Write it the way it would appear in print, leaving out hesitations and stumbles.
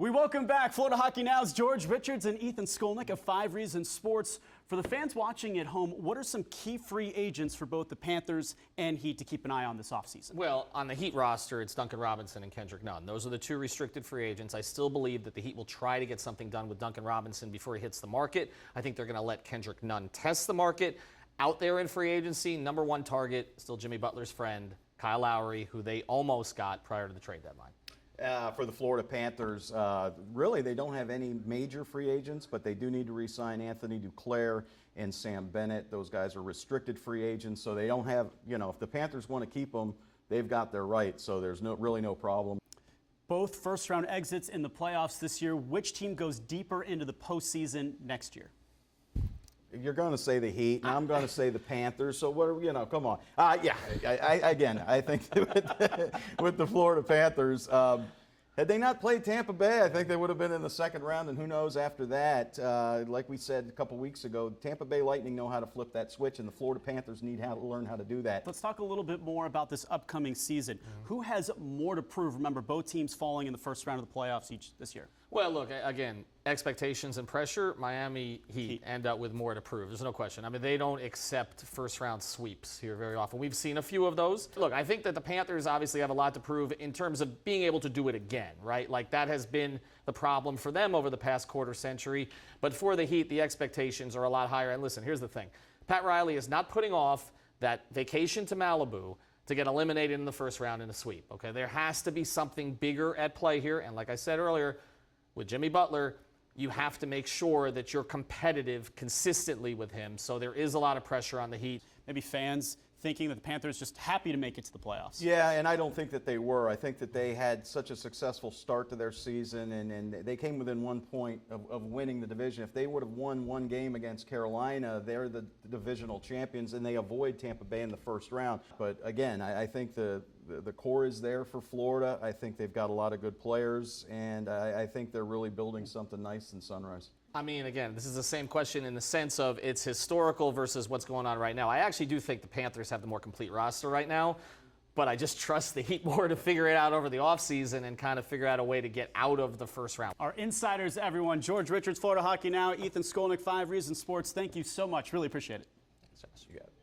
We welcome back Florida Hockey Now's George Richards and Ethan Skolnick of 5 Reasons Sports. For the fans watching at home, what are some key free agents for both the Panthers and Heat to keep an eye on this offseason? Well, on the Heat roster, it's Duncan Robinson and Kendrick Nunn. Those are the two restricted free agents. I still believe that the Heat will try to get something done with Duncan Robinson before he hits the market. I think they're going to let Kendrick Nunn test the market. Out there in free agency, number one target, still Jimmy Butler's friend, Kyle Lowry, who they almost got prior to the trade deadline. For the Florida Panthers, really they don't have any major free agents, but they do need to re-sign Anthony Duclair and Sam Bennett. Those guys are restricted free agents, so they don't have, if the Panthers want to keep them, they've got their right, so there's really no problem. Both first-round exits in the playoffs this year. Which team goes deeper into the postseason next year? You're going to say the Heat, and I'm going to say the Panthers. So what? Come on. I think with the Florida Panthers, had they not played Tampa Bay, I think they would have been in the second round, and who knows after that. Like we said a couple weeks ago, Tampa Bay Lightning know how to flip that switch, and the Florida Panthers need to learn how to do that. Let's talk a little bit more about this upcoming season. Who has more to prove? Remember, both teams falling in the first round of the playoffs this year. Well, look, again, expectations and pressure, Miami Heat end up with more to prove. There's no question. I mean, they don't accept first-round sweeps here very often. We've seen a few of those. Look, I think that the Panthers obviously have a lot to prove in terms of being able to do it again, right? Like, that has been the problem for them over the past quarter century. But for the Heat, the expectations are a lot higher. And listen, here's the thing. Pat Riley is not putting off that vacation to Malibu to get eliminated in the first round in a sweep, okay? There has to be something bigger at play here. And like I said earlier, with Jimmy Butler, you have to make sure that you're competitive consistently with him. So there is a lot of pressure on the Heat. Maybe fans thinking that the Panthers just happy to make it to the playoffs. Yeah, and I don't think that they were. I think that they had such a successful start to their season, and they came within 1 point of winning the division. If they would have won one game against Carolina, they're the divisional champions, and they avoid Tampa Bay in the first round. But again, I think the core is there for Florida. I think they've got a lot of good players, and I think they're really building something nice in Sunrise. I mean, again, this is the same question in the sense of it's historical versus what's going on right now. I actually do think the Panthers have the more complete roster right now, but I just trust the Heat more to figure it out over the offseason and kind of figure out a way to get out of the first round. Our insiders, everyone. George Richards, Florida Hockey Now, Ethan Skolnick, 5 Reasons Sports. Thank you so much. Really appreciate it. Thanks, Josh. You got it.